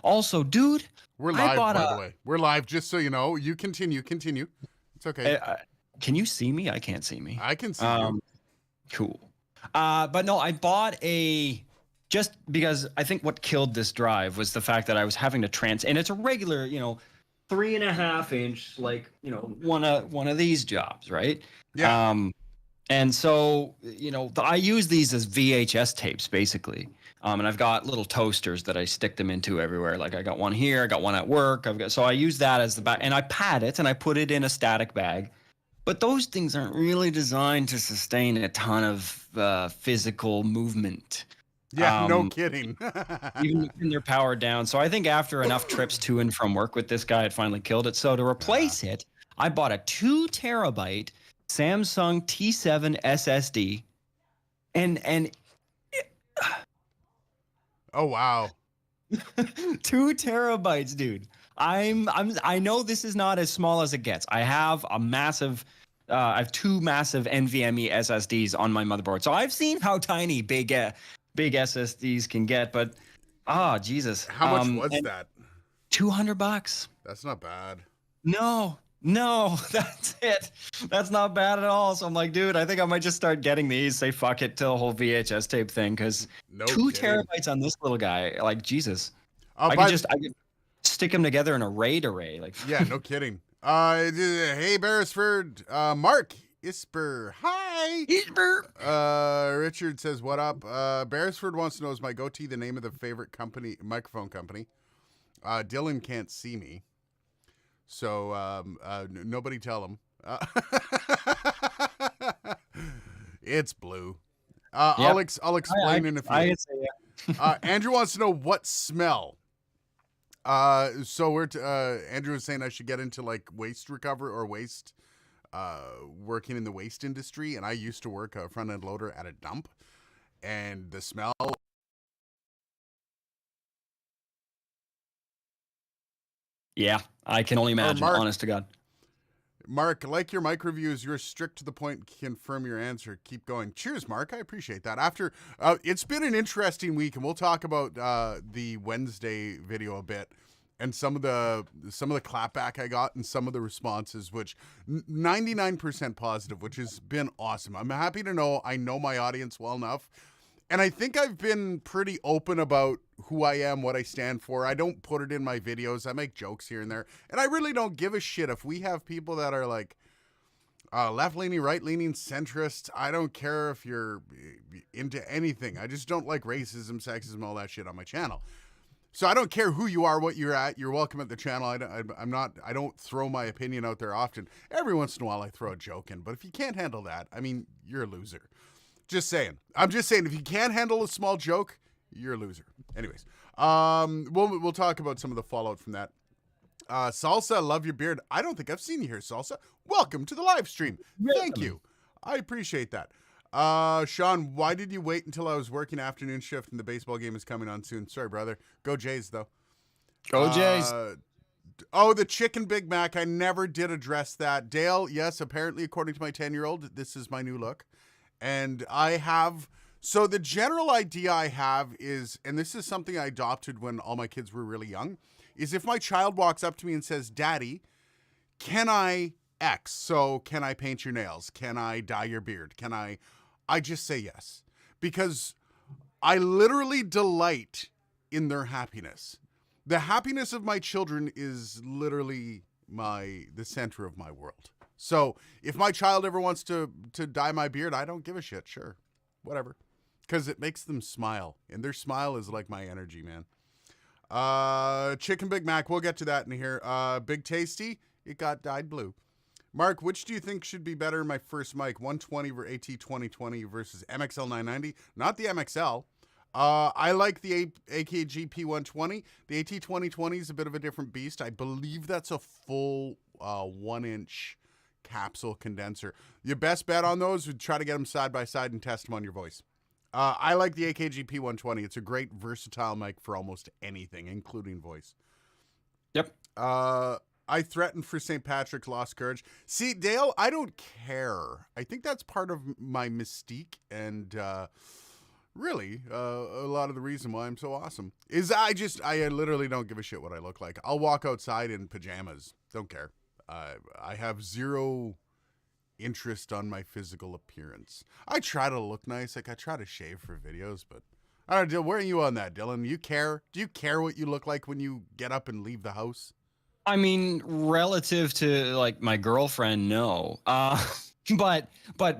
Also, dude, We're I live, bought by the way. We're live, just so you know. You continue. It's okay. can you see me? I can't see me. I can see you. Cool. But no, I bought just because I think what killed this drive was the fact that I was having to and it's a regular, 3.5 inch, like, one of these jobs, right? Yeah. Um, and so, I use these as VHS tapes basically. And I've got little toasters that I stick them into everywhere. Like I got one here, I got one at work. So I use that as the back, and I pad it and I put it in a static bag. But those things aren't really designed to sustain a ton of physical movement. Yeah, no Um, kidding. Even when they're powered down. So I think after enough trips to and from work with this guy, it finally killed it. So to Yeah. replace it, I bought a 2 terabyte Samsung T7 SSD, and Oh, wow. 2 terabytes, dude. I know this is not as small as it gets. I have I have two massive NVMe SSDs on my motherboard, so I've seen how tiny big SSDs can get. But Jesus, How much was and that? $200. That's not bad. No, that's it. That's not bad at all. So I'm like, dude, I think I might just start getting these. Say fuck it to the whole VHS tape thing, because No two kidding. terabytes on this little guy, like Jesus. Uh, I by could stick them together in a RAID array. Like, yeah, no kidding. Hey Beresford, Mark Isper. Hi. Richard says, "What up?" Beresford wants to know, is my goatee the name of the favorite microphone company? Dylan can't see me, so nobody tell him. It's blue. yep. I'll explain in a few. I say yeah. Andrew wants to know what smell. So Andrew was saying I should get into like waste recovery or waste, working in the waste industry, and I used to work a front end loader at a dump, and the smell. Yeah, I can only Or imagine. Honest to God. Mark, like your mic reviews, you're strict to the point. Confirm your answer. Keep going. Cheers, Mark. I appreciate that. After it's been an interesting week, and we'll talk about the Wednesday video a bit, and some of the clapback I got, and some of the responses, which 99% positive, which has been awesome. I'm happy to know I know my audience well enough. And I think I've been pretty open about who I am, what I stand for. I don't put it in my videos. I make jokes here and there. And I really don't give a shit if we have people that are like left-leaning, right-leaning, centrist. I don't care if you're into anything. I just don't like racism, sexism, all that shit on my channel. So I don't care who you are, what you're at. You're welcome at the channel. I don't throw my opinion out there often. Every once in a while I throw a joke in. But if you can't handle that, I mean, you're a loser. Just saying. I'm just saying, if you can't handle a small joke, you're a loser. Anyways, we'll talk about some of the fallout from that. Salsa, love your beard. I don't think I've seen you here, Salsa. Welcome to the live stream. Thank you. I appreciate that. Sean, why did you wait until I was working afternoon shift and the baseball game is coming on soon? Sorry, brother. Go Jays, though. Go Jays. Oh, the chicken Big Mac. I never did address that. Dale, yes, apparently, according to my 10-year-old, this is my new look. And so the general idea I have is, and this is something I adopted when all my kids were really young, is if my child walks up to me and says, Daddy, can I X? So can I paint your nails? Can I dye your beard? I just say yes. Because I literally delight in their happiness. The happiness of my children is literally the center of my world. So if my child ever wants to dye my beard, I don't give a shit. Sure, whatever, because it makes them smile, and their smile is like my energy, man. Chicken Big Mac, we'll get to that in here. Big Tasty, it got dyed blue. Mark, which do you think should be better in my first mic? 120 or AT2020 versus MXL 990? Not the MXL. I like the AKG P120. The AT2020 is a bit of a different beast. I believe that's a full 1-inch capsule condenser. Your best bet on those would try to get them side by side and test them on your voice. I like the AKG P120. It's a great versatile mic for almost anything, including voice. Yep. I threatened for St. Patrick's, lost courage. See, Dale, I don't care. I think that's part of my mystique and Really, a lot of the reason why I'm so awesome is I literally don't give a shit what I look like. I'll walk outside in pajamas. Don't care. I have zero interest on my physical appearance. I try to look nice. Like I try to shave for videos, but I don't know. Where are you on that, Dylan? You care? Do you care what you look like when you get up and leave the house? I mean, relative to like my girlfriend, no. But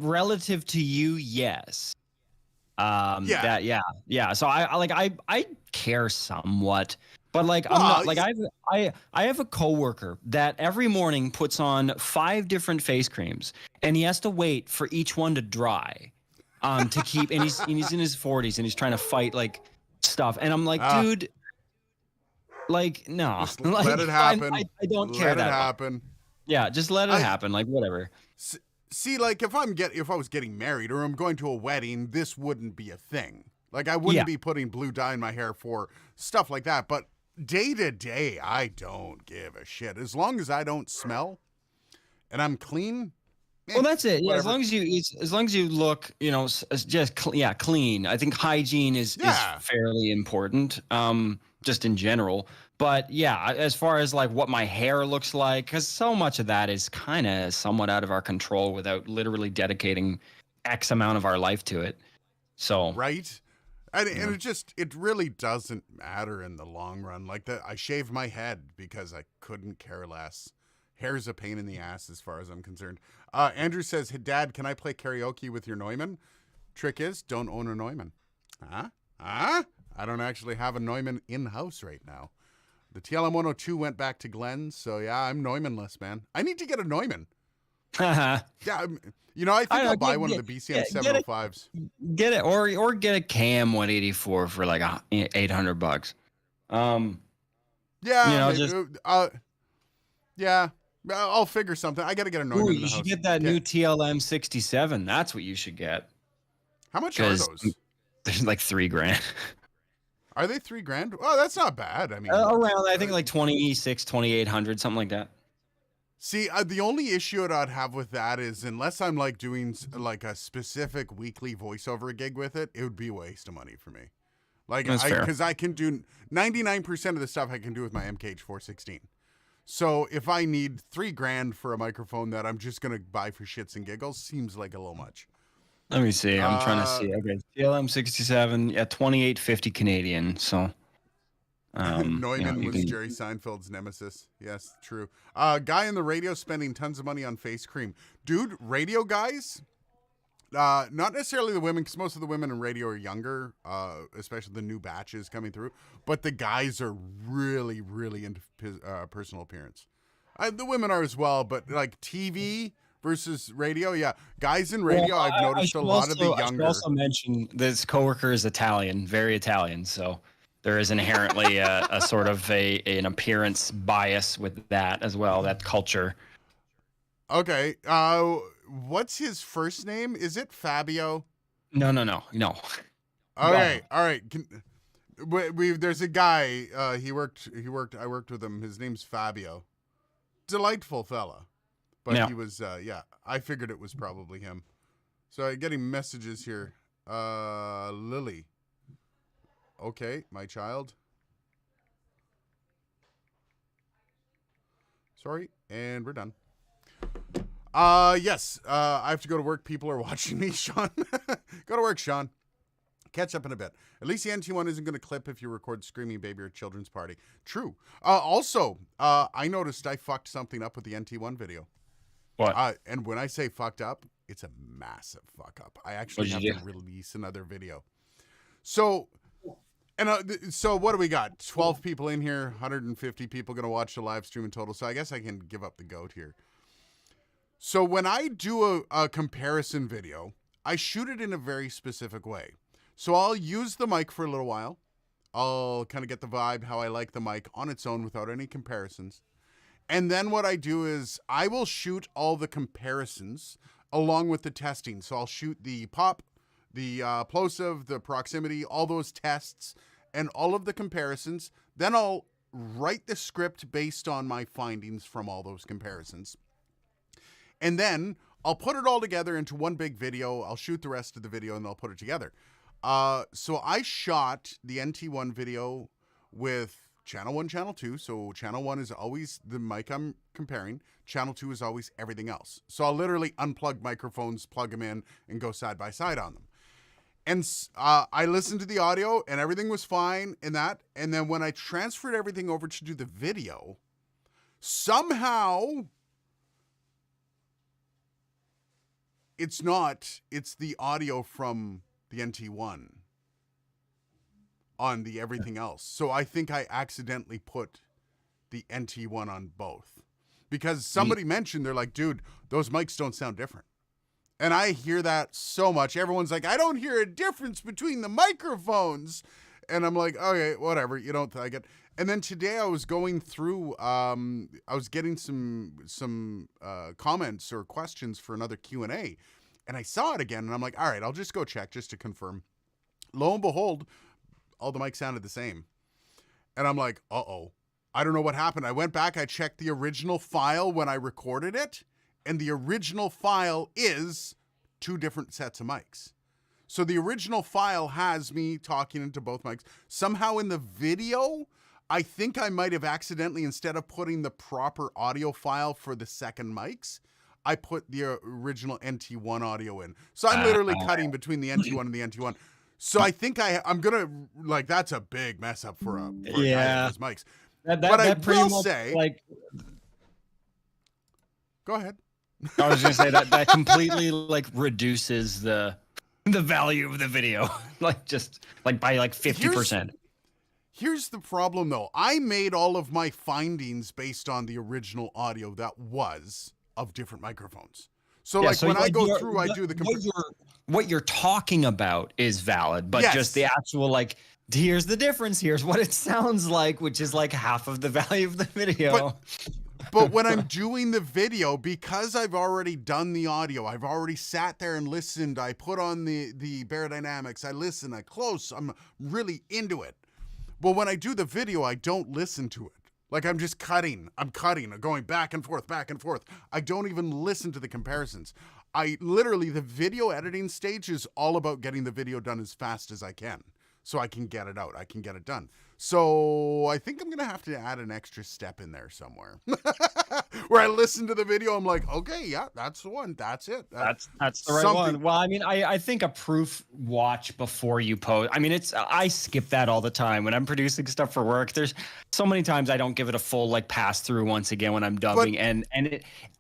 relative to you, yes. Yeah. Yeah. So I care somewhat, but like I'm Well, not like I have a coworker that every morning puts on 5 different face creams, and he has to wait for each one to dry, to keep. And he's in his 40s and he's trying to fight like stuff, and I'm like, Ah. dude, like no, just like, let it happen. I don't care Let it that much. happen. Yeah, just let it happen. Like whatever. See, like if I was getting married or I'm going to a wedding, this wouldn't be a thing. Like I wouldn't Yeah. be putting blue dye in my hair for stuff like that. But day to day, I don't give a shit. As long as I don't smell and I'm clean. Well, that's it. Yeah, whatever. as long as you look, just clean. I think hygiene Yeah. is fairly important, just in general. But yeah, as far as like what my hair looks like, because so much of that is kind of somewhat out of our control without literally dedicating X amount of our life to it. So Right. And Yeah. it really doesn't matter in the long run. Like that, I shaved my head because I couldn't care less. Hair's a pain in the ass as far as I'm concerned. Andrew says, "Hey, Dad, can I play karaoke with your Neumann?" Trick is, don't own a Neumann. Huh? Huh? I don't actually have a Neumann in-house right now. The TLM 102 went back to Glenn, so yeah, I'm Neumannless, man. I need to get a Neumann. Yeah, I think I'll buy one of the BCM 705s. Get it or get a Cam 184 for like $800. Yeah, Just yeah, I'll figure something. I got to get a Neumann ooh, in you the should house. get that Okay. new TLM 67. That's what you should get. How much are 'Cause those? There's like $3,000. Are they $3,000? Oh, that's not bad. I mean, Around, I think like 2,800, something like that. see, the only issue that I'd have with that is unless I'm like doing like a specific weekly voiceover gig with it, it would be a waste of money for me. Like, That's fair. because I can do 99% of the stuff I can do with my MKH 416. So if I need $3,000 for a microphone that I'm just gonna buy for shits and giggles, seems like a little much. Let me see. I'm trying to see. Okay, TLM 67, yeah, 2,850 Canadian. So, Neumann you was can. Jerry Seinfeld's nemesis. Yes, true. Guy on the radio spending tons of money on face cream. Dude, radio guys, not necessarily the women, because most of the women in radio are younger, especially the new batches coming through, but the guys are really, really into personal appearance. The women are as well, but like TV versus radio, yeah. Guys in radio, Well, I've noticed a lot of the I should younger. also mention this coworker is Italian, very Italian. So there is inherently a sort of an appearance bias with that as well. That culture. Okay, what's his first name? Is it Fabio? No. Okay, all right. There's a guy. I worked with him. His name's Fabio. Delightful fella, but Yeah. he was. I figured it was probably him. So I'm getting messages here. Lily. Okay, my child. Sorry, and we're done. Yes. I have to go to work. People are watching me, Sean. Go to work, Sean. Catch up in a bit. At least the NT1 isn't going to clip if you record Screaming Baby or Children's Party. True. Also, I noticed I fucked something up with the NT1 video. What? And when I say fucked up, it's a massive fuck up. I actually have What'd you to release another video. So, so what do we got? 12 people in here, 150 people going to watch the live stream in total. So I guess I can give up the goat here. So when I do a comparison video, I shoot it in a very specific way. So I'll use the mic for a little while. I'll kind of get the vibe, how I like the mic on its own without any comparisons. And then what I do is I will shoot all the comparisons along with the testing. So I'll shoot the pop, the plosive, the proximity, all those tests and all of the comparisons. Then I'll write the script based on my findings from all those comparisons. And then I'll put it all together into one big video. I'll shoot the rest of the video and I'll put it together. So I shot the NT1 video with channel 1, channel 2. So channel 1 is always the mic I'm comparing. Channel 2 is always everything else. So I'll literally unplug microphones, plug them in, and go side by side on them. And I listened to the audio and everything was fine in that. And then when I transferred everything over to do the video, somehow it's the audio from the NT1 on the everything else. So I think I accidentally put the NT1 on both because somebody mentioned, they're like, dude, those mics don't sound different. And I hear that so much. Everyone's like, I don't hear a difference between the microphones. And I'm like, okay, whatever. You don't like it. And then today I was going through, I was getting some comments or questions for another Q&A. And I saw it again. And I'm like, all right, I'll just go check just to confirm. Lo and behold, all the mics sounded the same. And I'm like, uh-oh. I don't know what happened. I went back. I checked the original file when I recorded it. And the original file is 2 different sets of mics. So the original file has me talking into both mics. Somehow in the video, I think I might have accidentally, instead of putting the proper audio file for the second mics, I put the original NT1 audio in. So I'm literally cutting between the NT1 and the NT1. So I think I'm going to, like, that's a big mess up for a guy that has mics. But I will say, like, go ahead. I was gonna say that completely like reduces the value of the video, like just like by like 50%. Here's the problem though. I made all of my findings based on the original audio that was of different microphones. So like when I go through, I do the what you're talking about is valid, but just the actual like, here's the difference. Here's what it sounds like, which is like half of the value of the video. But when I'm doing the video, because I've already done the audio, I've already sat there and listened, I put on the Beyerdynamics, I listen, I close, I'm really into it. But when I do the video, I don't listen to it. Like I'm just cutting, I'm going back and forth. I don't even listen to the comparisons. The video editing stage is all about getting the video done as fast as I can. So I can get it out, I can get it done. So I think I'm going to have to add an extra step in there somewhere where I listen to the video. I'm like, okay, yeah, that's the one. That's it. That's the right one. Well, I mean, I think a proof watch before you post. I mean, I skip that all the time when I'm producing stuff for work. There's so many times I don't give it a full like pass through once again when I'm dubbing.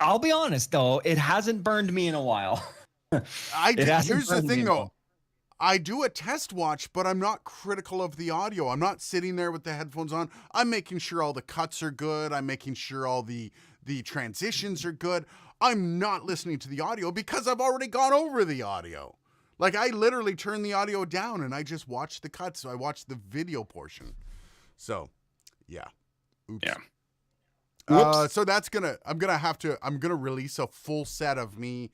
I'll be honest though, it hasn't burned me in a while. Here's the thing though. I do a test watch, but I'm not critical of the audio. I'm not sitting there with the headphones on. I'm making sure all the cuts are good. I'm making sure all the transitions are good. I'm not listening to the audio because I've already gone over the audio. Like I literally turn the audio down and I just watch the cuts. So I watch the video portion. So, yeah. Oops. Yeah. So that's I'm gonna release a full set of me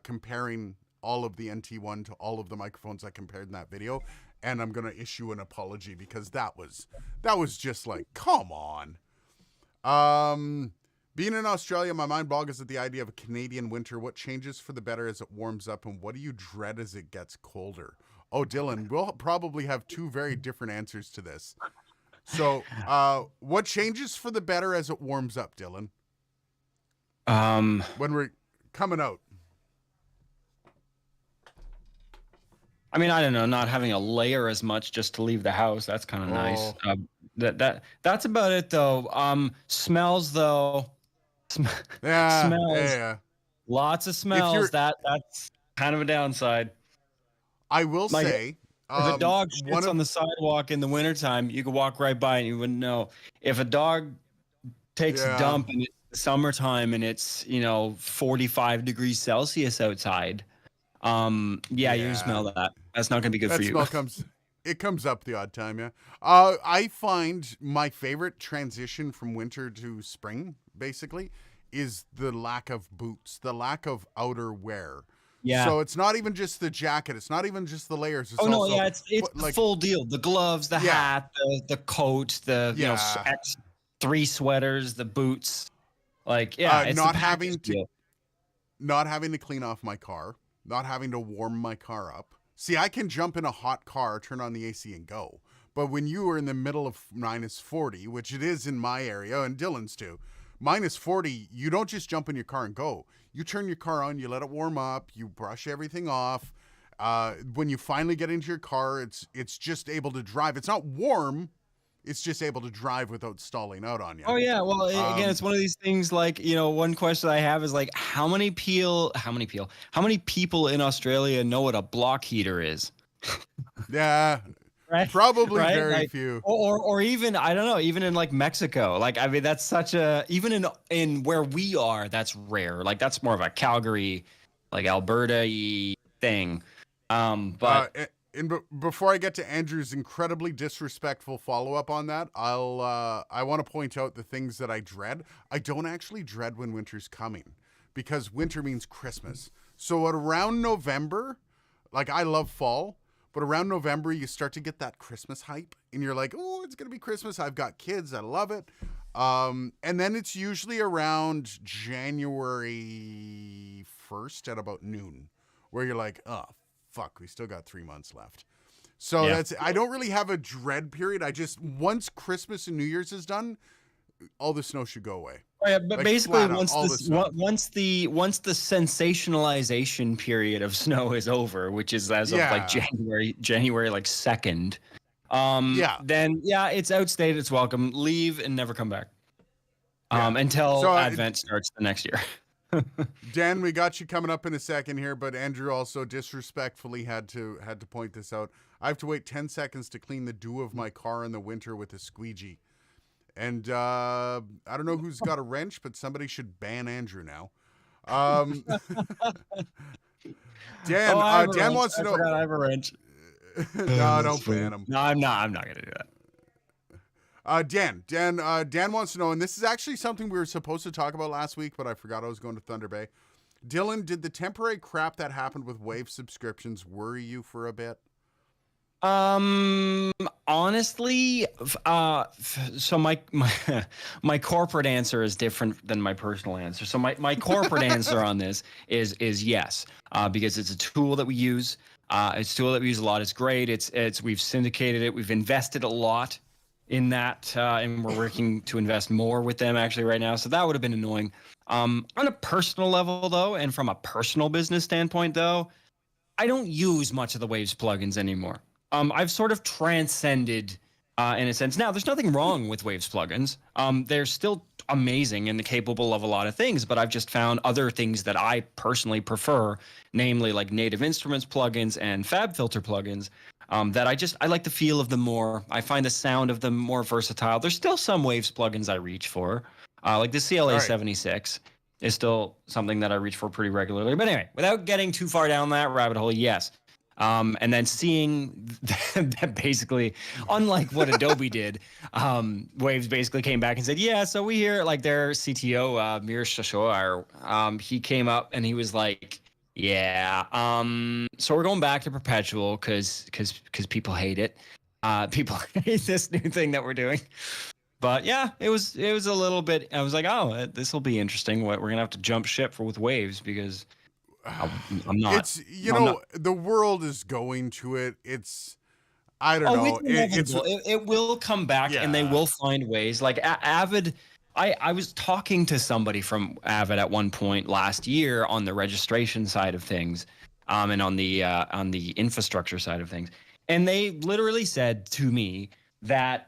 comparing all of the NT1 to all of the microphones I compared in that video, and I'm gonna issue an apology because that was just like, come on. Being in Australia, my mind boggles at the idea of a Canadian winter. What changes for the better as it warms up, and what do you dread as it gets colder? Oh, Dylan, we'll probably have 2 very different answers to this. So, what changes for the better as it warms up, Dylan? When we're coming out. I mean, I don't know, not having a layer as much just to leave the house. That's kind of nice. That's about it though. Smells though. Yeah. Smells. Yeah. Lots of smells. That's kind of a downside. I will say, if a dog shits on the sidewalk in the wintertime, you could walk right by and you wouldn't know. If a dog takes a dump in the summertime and it's 45 degrees Celsius outside, you smell that. That's not gonna be good for you. That smell comes up the odd time. Yeah. I find my favorite transition from winter to spring basically is the lack of boots, the lack of outer wear. Yeah. So it's not even just the jacket. It's not even just the layers. It's it's like, the full deal. The gloves, the hat, the coat, the 3 sweaters, the boots. Like it's not having to clean off my car, not having to warm my car up. See, I can jump in a hot car, turn on the AC, and go. But when you are in the middle of -40, which it is in my area and Dylan's too, -40, you don't just jump in your car and go. You turn your car on, you let it warm up, you brush everything off. When you finally get into your car, it's just able to drive. It's not warm. It's just able to drive without stalling out on you. Oh yeah, well again, it's one of these things. Like, one question I have is like, how many people in Australia know what a block heater is? Yeah, Right? probably Right? very Like, few. or even, I don't know, even in like Mexico. Like, I mean, that's such a, even in where we are, that's rare. Like, that's more of a Calgary, like Alberta thing. But Before I get to Andrew's incredibly disrespectful follow-up on that, I want to point out the things that I dread. I don't actually dread when winter's coming, because winter means Christmas. So at around November, like, I love fall, but around November you start to get that Christmas hype, and you're like, oh, it's gonna be Christmas. I've got kids, I love it. And then it's usually around January 1st at about noon, where you're like, oh fuck, we still got 3 months left. So Yeah. I don't really have a dread period. I just, once Christmas and New Year's is done, all the snow should go away. oh, yeah, but Like, basically, flat out, all the snow. once the sensationalization period of snow is over, which is as of Yeah. like January like 2nd, then yeah, it's outstayed its welcome. Leave and never come back. Yeah. Until So, Advent starts the next year. Dan, we got you coming up in a second here, but Andrew also disrespectfully had to point this out. I have to wait 10 seconds to clean the dew of my car in the winter with a squeegee. And I don't know who's got a wrench, but somebody should ban Andrew now. Dan, Oh, I have a Dan wrench. wants to I know. forgot I have a wrench. No, don't ban him. No, I'm not gonna do that. Dan wants to know, and this is actually something we were supposed to talk about last week, but I forgot I was going to Thunder Bay. Dylan, did the temporary crap that happened with Wave subscriptions worry you for a bit? Honestly, so my corporate answer is different than my personal answer. So my corporate answer on this is yes, because it's a tool that we use. It's a tool that we use a lot. It's great. We've syndicated it. We've invested a lot in that, and we're working to invest more with them actually right now. So that would have been annoying. On a personal level though, and from a personal business standpoint though, I don't use much of the Waves plugins anymore. I've sort of transcended, in a sense. Now, there's nothing wrong with Waves plugins. They're still amazing and capable of a lot of things, but I've just found other things that I personally prefer, namely like Native Instruments plugins and FabFilter plugins, that I like the feel of them more. I find the sound of them more versatile. There's still some Waves plugins I reach for, like the CLA 76 is still something that I reach for pretty regularly. But anyway, without getting too far down that rabbit hole, yes. And then seeing that basically, unlike what Adobe did, Waves basically came back and said, yeah, so we hear, like, their CTO, Mir Shashor, he came up and he was like, yeah, so we're going back to perpetual because people hate it. People hate this new thing that we're doing. But yeah, it was a little bit, I was like, oh, this will be interesting. We're going to have to jump ship with Waves because I'm not. It's, the world is going to it. It's, I don't know. It will come back, and they will find ways. Like Avid, I was talking to somebody from Avid at one point last year on the registration side of things, and on the infrastructure side of things, and they literally said to me that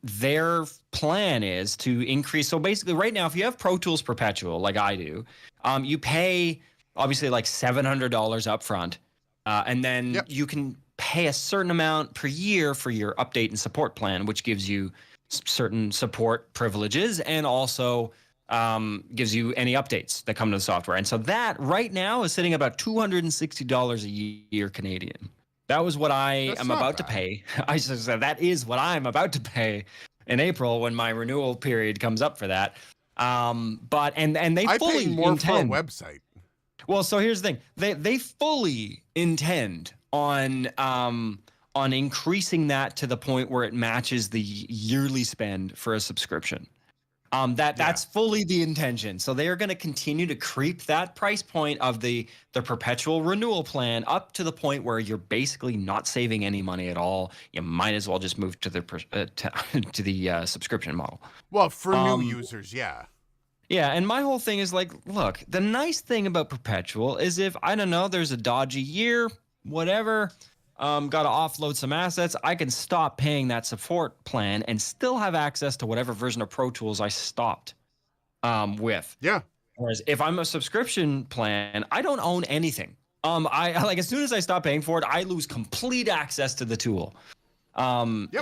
their plan is to increase. So basically, right now, if you have Pro Tools Perpetual, like I do, you pay obviously like $700 up front, and then you can pay a certain amount per year for your update and support plan, which gives you certain support privileges and also gives you any updates that come to the software. And so that right now is sitting about $260 a year Canadian. That was what I am about to pay. I just said that is what I'm about to pay in April when my renewal period comes up for that. But they fully pay more intend for a website. Well, so here's the thing. They fully intend on increasing that to the point where it matches the yearly spend for a subscription. That's fully the intention. So they are going to continue to creep that price point of the perpetual renewal plan up to the point where you're basically not saving any money at all. You might as well just move to the to the subscription model. Well, for new users, yeah. Yeah, and my whole thing is like, look, the nice thing about perpetual is if, I don't know, there's a dodgy year, whatever, got to offload some assets, I can stop paying that support plan and still have access to whatever version of Pro Tools I stopped with. Yeah. Whereas if I'm a subscription plan, I don't own anything. I like, as soon as I stop paying for it, I lose complete access to the tool.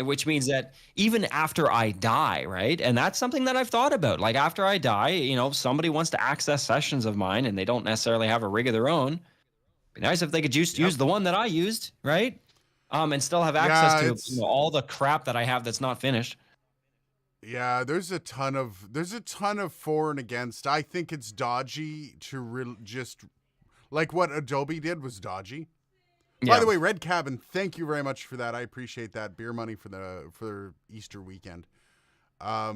Which means that even after I die, right? And that's something that I've thought about. Like, after I die, you know, if somebody wants to access sessions of mine and they don't necessarily have a rig of their own, it'd be nice if they could just use the one that I used, right? And still have access to, you know, all the crap that I have that's not finished. Yeah, there's a ton of for and against. I think it's dodgy to just like what Adobe did was dodgy. By the way, Red Cabin, thank you very much for that. I appreciate that beer money for Easter weekend. I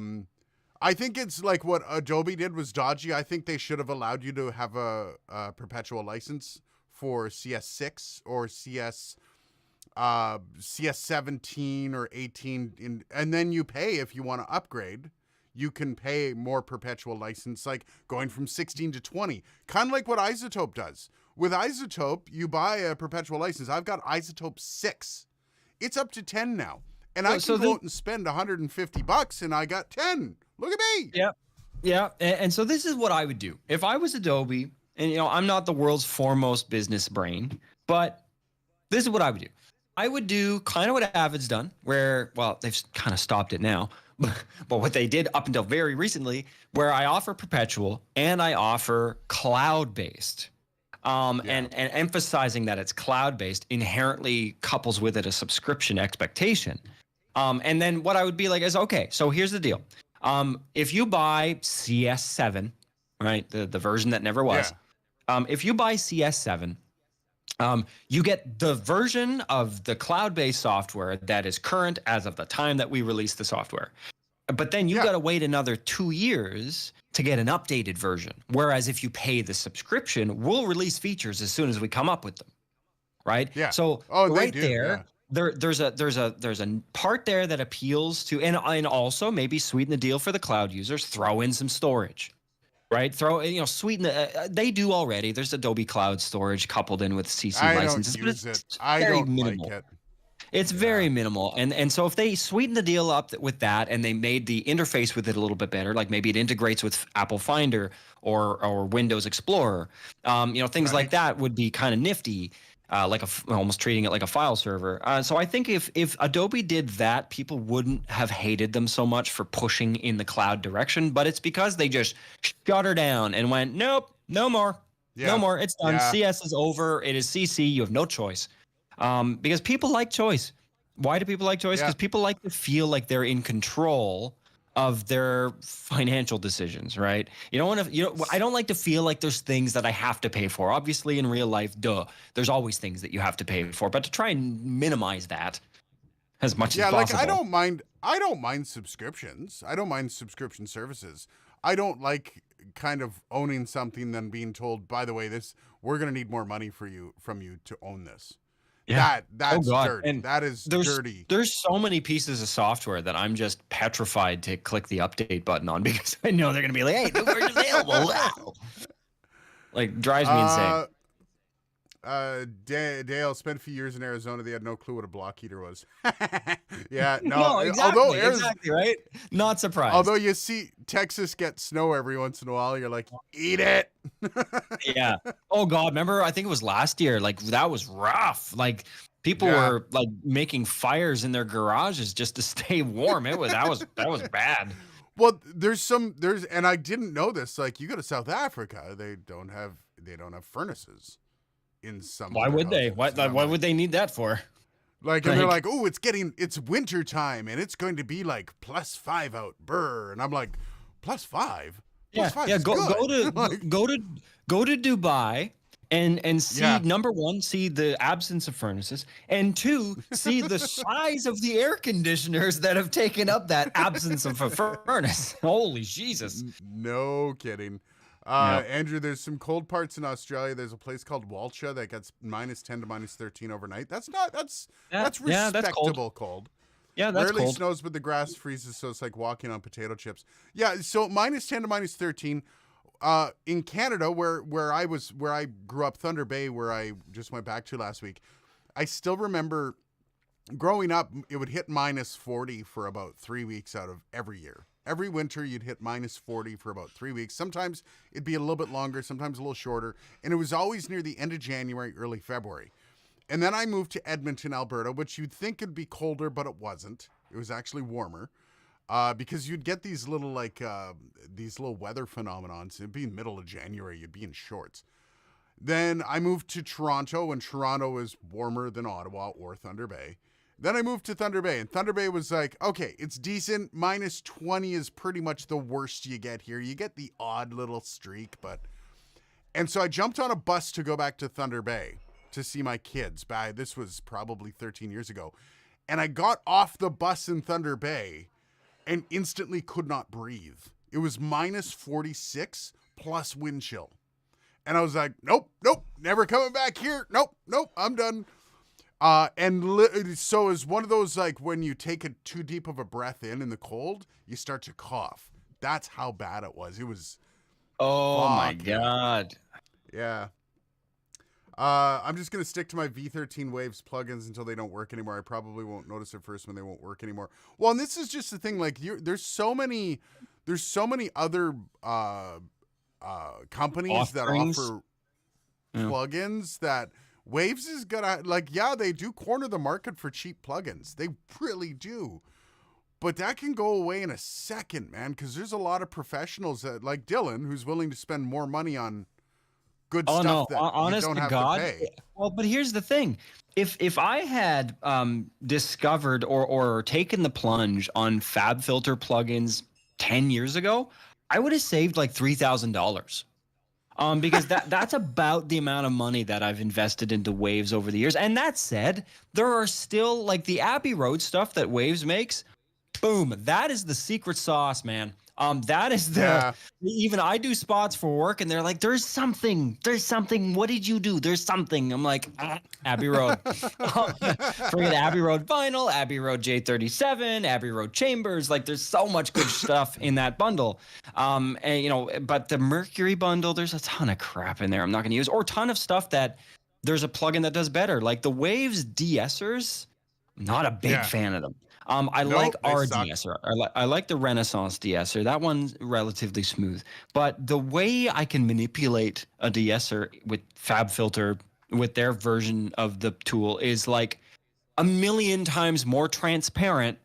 think it's like what Adobe did was dodgy. I think they should have allowed you to have a perpetual license for CS6 or CS17 or 18, and then you pay if you want to upgrade. You can pay more perpetual license, like going from 16 to 20, kind of like what iZotope does. With iZotope, you buy a perpetual license. I've got iZotope 6. It's up to 10 now. And I can go out and spend $150 and I got 10. Look at me. Yeah. Yeah. And so this is what I would do. If I was Adobe, and you know, I'm not the world's foremost business brain, but this is what I would do. I would do kind of what Avid's done, where, well, they've kind of stopped it now, but what they did up until very recently, where I offer perpetual and I offer cloud-based. And emphasizing that it's cloud-based inherently couples with it a subscription expectation. And then what I would be like is, okay, so here's the deal. If you buy CS7, right, the version that never was, if you buy CS7, you get the version of the cloud-based software that is current as of the time that we release the software. But then you got to wait another 2 years to get an updated version. Whereas if you pay the subscription, we'll release features as soon as we come up with them, right? Yeah. So right there, there's a part there that appeals to, and also maybe sweeten the deal for the cloud users. Throw in some storage, right? Sweeten the. They do already. There's Adobe Cloud Storage coupled in with CC licenses. I don't use it. I don't like it. It's very minimal. And so if they sweeten the deal up with that and they made the interface with it a little bit better, like maybe it integrates with Apple Finder or Windows Explorer, things like that would be kind of nifty, almost treating it like a file server. So I think if Adobe did that, people wouldn't have hated them so much for pushing in the cloud direction. But it's because they just shut her down and went, nope, no more. Yeah. No more. It's done. Yeah. CS is over. It is CC. You have no choice. Because people like choice. Why do people like choice? Because people like to feel like they're in control of their financial decisions, right? I don't like to feel like there's things that I have to pay for. Obviously, in real life, there's always things that you have to pay for. But to try and minimize that as much as possible. I don't mind subscriptions. I don't mind subscription services. I don't like kind of owning something then being told, by the way, we're going to need more money from you to own this. Yeah. That's dirty. And that is dirty. There's so many pieces of software that I'm just petrified to click the update button on because I know they're going to be like, hey, new version available. Wow. Like, drives me insane. Dale spent a few years in Arizona. They had no clue what a block heater was. No, exactly, exactly, right? Not surprised. Although you see Texas get snow every once in a while, you're like, eat it. Yeah. Oh God, remember? I think it was last year. Like, that was rough. Like, people were like making fires in their garages just to stay warm. That was bad. Well, and I didn't know this. Like, you go to South Africa, they don't have furnaces. In some why would they? Why would they need that for? Like, and they're like, oh, it's winter time and it's going to be like +5 out. Brr. And I'm like, +5? Yeah. Go to Dubai, and see, Yeah. number one, see the absence of furnaces, and two, see the size of the air conditioners that have taken up that absence of a furnace. Holy Jesus. No kidding. Yep. Andrew, there's some cold parts in Australia. There's a place called Walcha that gets -10 to -13 overnight. That's Yeah, that's cold. respectable cold. Yeah, that's Rarely cold. snows, but the grass freezes, so it's like walking on potato chips. Yeah, so -10 to -13. In Canada, where I grew up, Thunder Bay, where I just went back to last week, I still remember growing up, it would hit -40 for about 3 weeks out of every year. Every winter, you'd hit -40 for about 3 weeks. Sometimes it'd be a little bit longer, sometimes a little shorter, and it was always near the end of January, early February. And then I moved to Edmonton, Alberta, which you'd think would be colder, but it wasn't. It was actually warmer. Because you'd get these little weather phenomenons. It'd be middle of January, you'd be in shorts. Then I moved to Toronto, and Toronto is warmer than Ottawa or Thunder Bay. Then I moved to Thunder Bay, and Thunder Bay was like, okay, it's decent. -20 is pretty much the worst you get here. You get the odd little streak, and so I jumped on a bus to go back to Thunder Bay to see my kids. This was probably 13 years ago. And I got off the bus in Thunder Bay and instantly could not breathe. It was -46 plus wind chill. And I was like, nope, never coming back here. Nope, I'm done. So it's one of those, like, when you take too deep of a breath in the cold, you start to cough. That's how bad it was. It was. Oh my God. Yeah. I'm just going to stick to my V13 Waves plugins until they don't work anymore. I probably won't notice it first when they won't work anymore. Well, and this is just the thing. Like, there's so many other companies that offer plugins that Waves is gonna, like, yeah, they do corner the market for cheap plugins. They really do. But that can go away in a second, man, because there's a lot of professionals that, like Dylan, who's willing to spend more money on good stuff that honest you don't to have God, to pay. Well, but here's the thing. If I had discovered or taken the plunge on FabFilter plugins 10 years ago, I would have saved like $3,000. Because that's about the amount of money that I've invested into Waves over the years. And that said, there are still, like, the Abbey Road stuff that Waves makes. Boom, that is the secret sauce, man. That is even I do spots for work, and they're like, there's something. What did you do? There's something. I'm like, Abbey Road. Forget Abbey Road vinyl, Abbey Road J37, Abbey Road chambers. Like, there's so much good stuff in that bundle. And but the Mercury bundle, there's a ton of crap in there I'm not going to use, or a ton of stuff that there's a plugin that does better. Like the Waves de-essers, not a big fan of them. I like our de-esser. I like the Renaissance de-esser. That one's relatively smooth. But the way I can manipulate a de-esser with FabFilter, with their version of the tool, is like a million times more transparent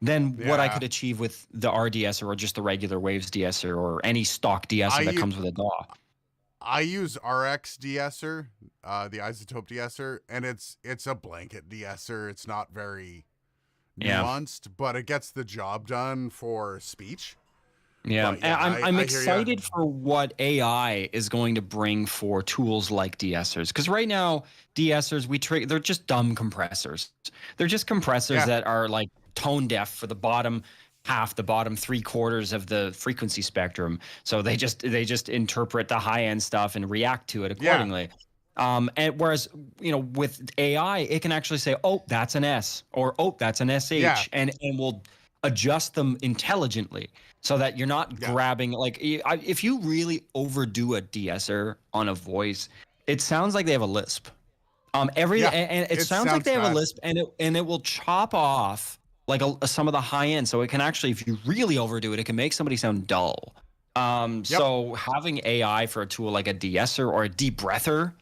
than what I could achieve with the RDSer or just the regular Waves de-esser or any stock de-esser that comes with a DAW. I use RX de-esser, the iZotope de-esser, and it's a blanket de-esser. It's not very nuanced, but it gets the job done for speech. Yeah, I'm excited for what AI is going to bring for tools like de-essers, because right now de-essers they're just dumb compressors. They're just compressors that are like tone deaf for the bottom half, the bottom 3/4 of the frequency spectrum. So they just interpret the high end stuff and react to it accordingly. And whereas, with AI, it can actually say, oh, that's an S, or oh, that's an SH, and will adjust them intelligently so that you're not grabbing, like, if you really overdo a de-esser on a voice, it sounds like they have a lisp. And it sounds like they have a lisp, and it will chop off like some of the high end. So it can actually, if you really overdo it, it can make somebody sound dull. So having AI for a tool like a de-esser or a de-breather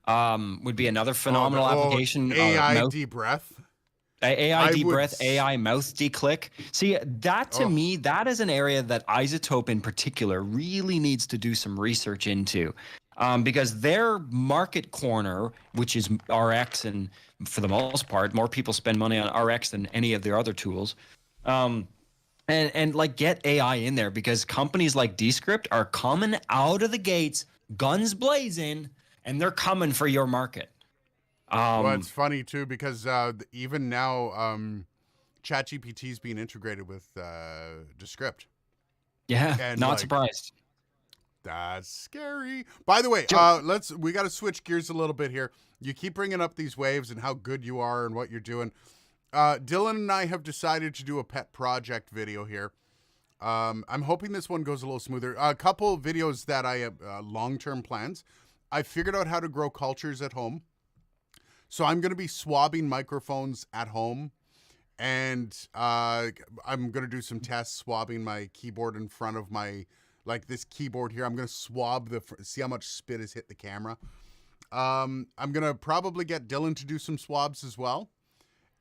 would be another phenomenal application. AI de-breath. AI de-breath, AI mouth de-click. See, that to me, that is an area that iZotope in particular really needs to do some research into. Because their market corner, which is RX, and for the most part, more people spend money on RX than any of their other tools. And like, get AI in there, because companies like Descript are coming out of the gates, guns blazing, and they're coming for your market. Well, it's funny too because even now, ChatGPT is being integrated with Descript, Yeah, and not like surprised. that's scary. By the way, Joe- we got to switch gears a little bit here. You keep bringing up these waves and how good you are and what you're doing. Dylan and I have decided to do a pet project video here. I'm hoping this one goes a little smoother. A couple videos that I have long-term plans. I figured out how to grow cultures at home. So I'm going to be swabbing microphones at home, and I'm going to do some tests swabbing my keyboard in front of my, like this keyboard here. I'm going to swab see how much spit has hit the camera. I'm going to probably get Dylan to do some swabs as well,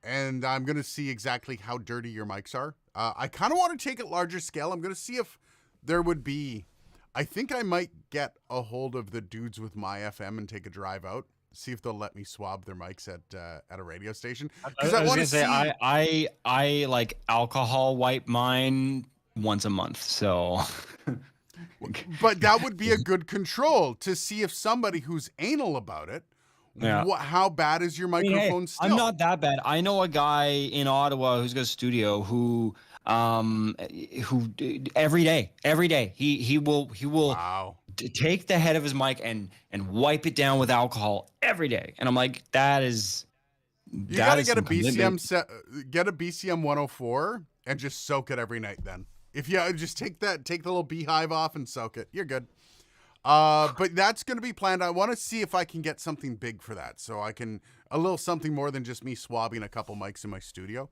and I'm going to see exactly how dirty your mics are. I kind of want to take it larger scale. I'm going to see if there would be, I think I might get a hold of the dudes with my FM and take a drive out. See if they'll let me swab their mics at a radio station. Because I want to see. I like alcohol wipe mine once a month. So, But that would be a good control to see if somebody who's anal about it. Yeah. How bad is your microphone still? I'm not that bad. I know a guy in Ottawa who's got a studio who every day he will Wow. take the head of his mic and wipe it down with alcohol every day. And I'm like, that is You gotta get a get a BCM 104 and just soak it every night. Then, if you just take the little beehive off and soak it, you're good. But that's gonna be planned. I want to see if I can get something big for that, so I can a little something more than just me swabbing a couple mics in my studio.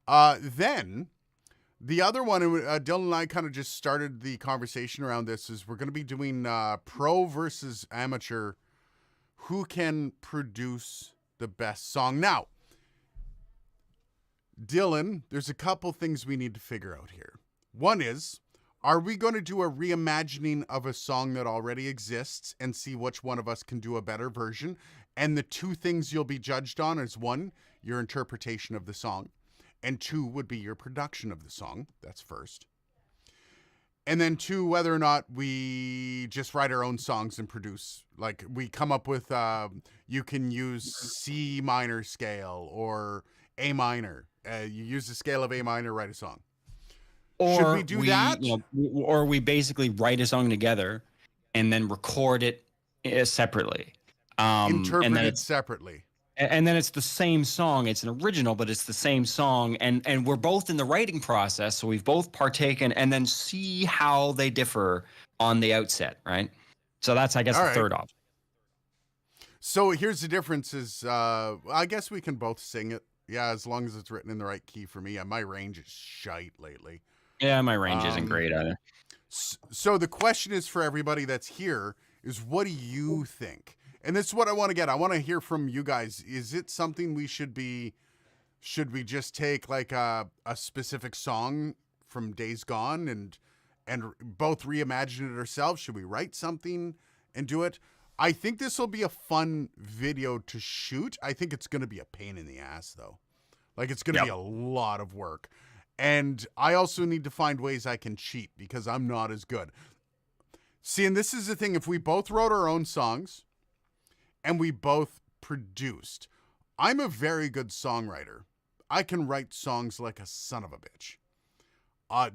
Then. The other one, Dylan and I kind of just started the conversation around this, is we're going to be doing pro versus amateur. Who can produce the best song? Now, Dylan, there's a couple things we need to figure out here. One is, are we going to do a reimagining of a song that already exists and see which one of us can do a better version? And the two things you'll be judged on is one, your interpretation of the song. And two would be your production of the song. That's first. And then two, whether or not we just write our own songs and produce. Like we come up with, you can use C minor scale or A minor. You use the scale of A minor, write a song. Or should we do that? Or we basically write a song together and then record it separately. Interpret it separately. And then it's the same song. It's an original, but it's the same song. And we're both in the writing process, so we've both partaken, and then see how they differ on the outset, right? So that's, I guess, the third option. So here's the difference is, I guess we can both sing it. Yeah, as long as it's written in the right key for me. My range is shite lately. Yeah, my range isn't great either. So the question is for everybody that's here is, what do you think? And this is what I want to get. I want to hear from you guys. Is it something we should we just take like a specific song from Days Gone and both reimagine it ourselves? Should we write something and do it? I think this will be a fun video to shoot. I think it's going to be a pain in the ass though. Like it's going to be a lot of work. And I also need to find ways I can cheat because I'm not as good. See, and this is the thing. If we both wrote our own songs, and we both produced. I'm a very good songwriter. I can write songs like a son of a bitch.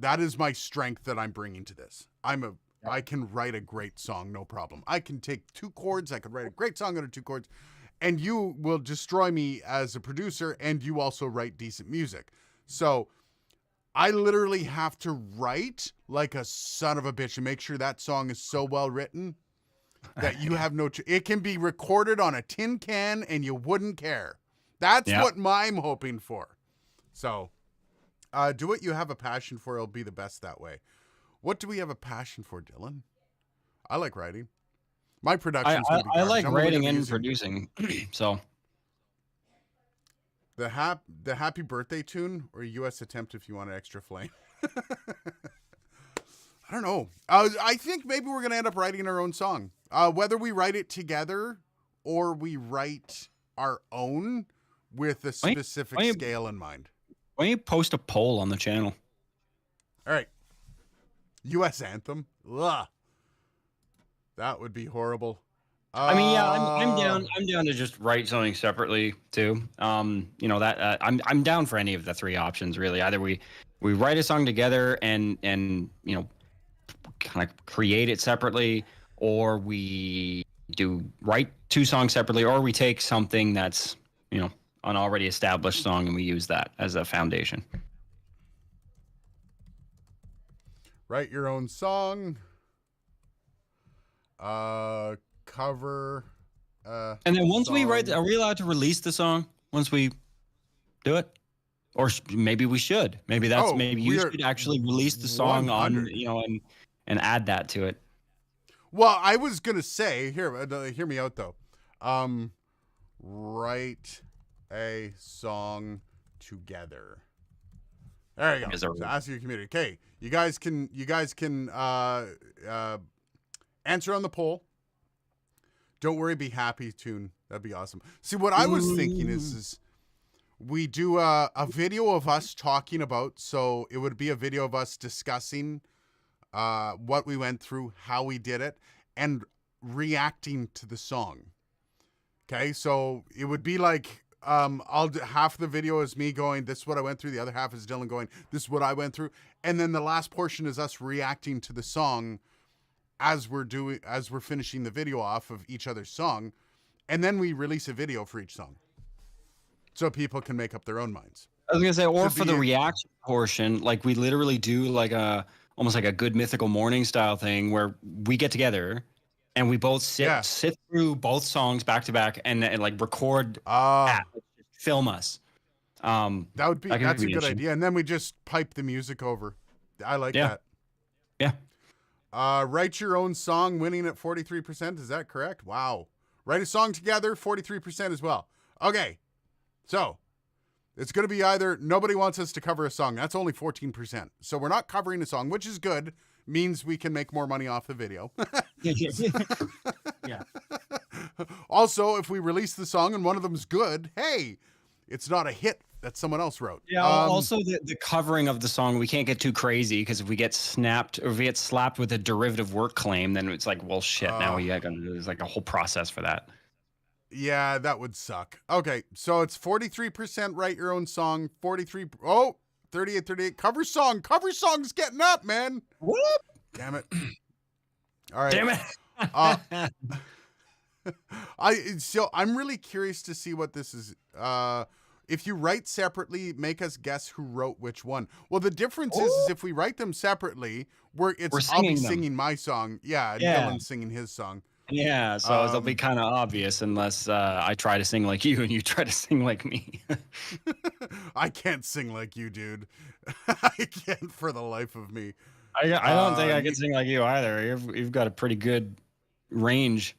That is my strength that I'm bringing to this. I can write a great song, no problem. I can take 2 chords. I could write a great song under 2 chords. And you will destroy me as a producer, and you also write decent music. So I literally have to write like a son of a bitch and make sure that song is so well written that you have it can be recorded on a tin can and you wouldn't care. That's what I'm hoping for. So, do what you have a passion for. It'll be the best that way. What do we have a passion for, Dylan? I like writing. My production. I like writing and producing. So, the happy birthday tune or U.S. attempt if you want an extra flame. I don't know. I think maybe we're gonna end up writing our own song. Whether we write it together or we write our own with a specific scale in mind. Why don't you post a poll on the channel? All right. U.S. anthem. Ugh. That would be horrible. I mean, yeah, I'm down. I'm down to just write something separately too. That I'm down for any of the three options really. Either we write a song together and kind of create it separately, or we do write two songs separately, or we take something that's an already established song and we use that as a foundation. Write your own song. Cover. And then once we song. write, are we allowed to release the song once we do it? Or maybe we should. Maybe maybe you should actually release the song 100. on, and add that to it. Well, I was gonna say hear me out though. Write a song together. There you go. So ask your community. Okay, you guys can answer on the poll. Don't worry, be happy tune. That'd be awesome. See, what I was thinking is we do a video of us talking about. So it would be a video of us discussing what we went through, how we did it, and reacting to the song. Okay, so it would be like half the video is me going, this is what I went through. The other half is Dylan going, this is what I went through. And then the last portion is us reacting to the song as we're finishing the video off of each other's song. And then we release a video for each song, so people can make up their own minds. I was gonna say, or for the reaction portion, like we literally do like almost like a Good Mythical Morning style thing where we get together and we both sit through both songs back to back and like record, film us. That's a good idea. And then we just pipe the music over. I like that. Yeah. Write your own song, winning at 43%. Is that correct? Wow. Write a song together, 43% as well. Okay. So it's going to be either nobody wants us to cover a song. That's only 14%. So we're not covering a song, which is good. Means we can make more money off the video. Yeah. Also, if we release the song and one of them's good, hey, it's not a hit that someone else wrote. Yeah. Also, the covering of the song, we can't get too crazy because if we get snapped or if we get slapped with a derivative work claim, then it's like, well, shit. Now there's like a whole process for that. Yeah, that would suck. Okay, so it's 43% write your own song, 38 cover song. Cover song's getting up, man. Whoop. Damn it. All right. Damn it. I'm really curious to see what this is. If you write separately, make us guess who wrote which one. Well, the difference is if we write them separately, I'll be singing my song. Yeah, Dylan's singing his song. Yeah, so it'll be kind of obvious unless I try to sing like you and you try to sing like me. I can't sing like you, dude. I can't for the life of me. I don't think I can sing like you either. You've got a pretty good range.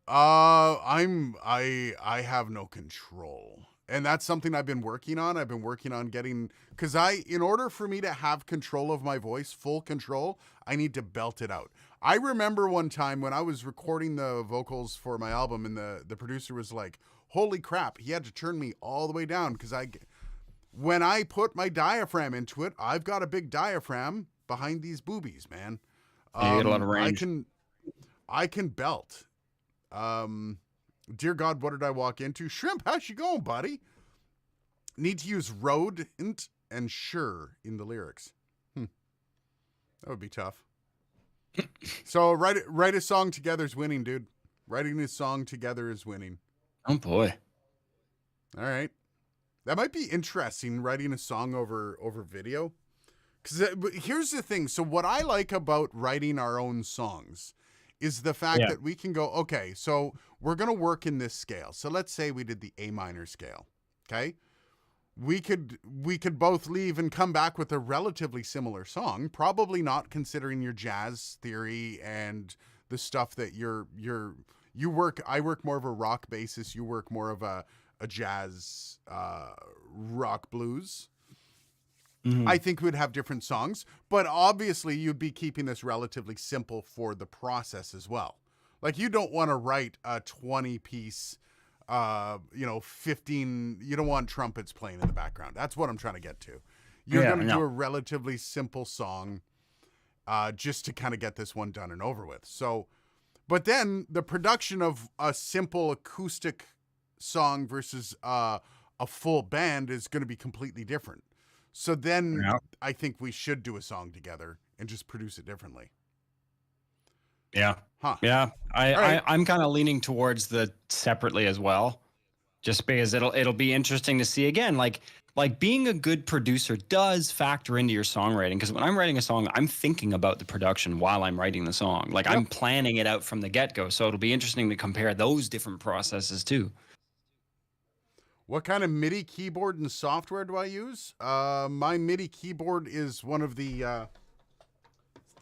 I have no control. And that's something I've been working on. I've been working on getting, because in order for me to have control of my voice, full control, I need to belt it out. I remember one time when I was recording the vocals for my album and the producer was like, holy crap, he had to turn me all the way down because when I put my diaphragm into it, I've got a big diaphragm behind these boobies, man. You get a lot of range. I can belt. Dear God, what did I walk into? Shrimp, how's you going, buddy? Need to use road and sure in the lyrics. That would be tough. So write a song together is winning, dude. Writing a song together is winning. Oh boy. All right. That might be interesting, writing a song over video. Because here's the thing. So what I like about writing our own songs is the fact that we can go, okay, so we're going to work in this scale. So let's say we did the A minor scale. Okay. We could both leave and come back with a relatively similar song, probably not considering your jazz theory and the stuff that I work more of a rock basis. You work more of a jazz, rock blues. Mm-hmm. I think we'd have different songs, but obviously you'd be keeping this relatively simple for the process as well. Like you don't want to write a 20-piece, 15, you don't want trumpets playing in the background. That's what I'm trying to get to. You're going to do a relatively simple song just to kind of get this one done and over with. So, But then the production of a simple acoustic song versus a full band is going to be completely different. So then Yeah. I think we should do a song together and just produce it differently. Yeah. Huh. Yeah. All right. I'm kind of leaning towards the separately as well. Just because it'll be interesting to see again, like being a good producer does factor into your songwriting. Because when I'm writing a song, I'm thinking about the production while I'm writing the song. Like I'm planning it out from the get-go. So it'll be interesting to compare those different processes too. What kind of MIDI keyboard and software do I use? My MIDI keyboard is one of the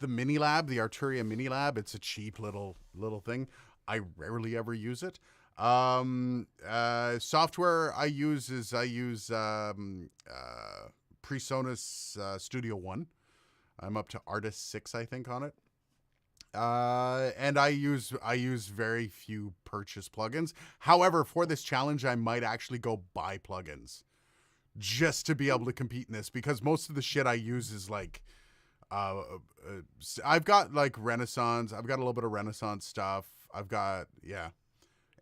Minilab, the Arturia Minilab. It's a cheap little thing. I rarely ever use it. Software I use PreSonus Studio One. I'm up to Artist 6, I think, on it. And I use very few purchase plugins. However, for this challenge, I might actually go buy plugins just to be able to compete in this, because most of the shit I use is like, I've got like Renaissance. I've got a little bit of Renaissance stuff. I've got, yeah.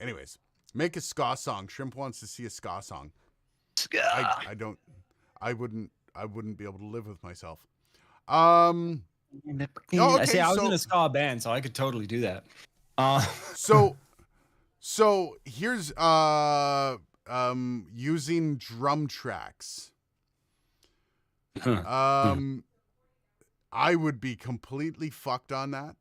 Anyways, make a ska song. Shrimp wants to see a ska song. I wouldn't be able to live with myself. I okay, say I was so- in a ska band, so I could totally do that. So here's using drum tracks. I would be completely fucked on that.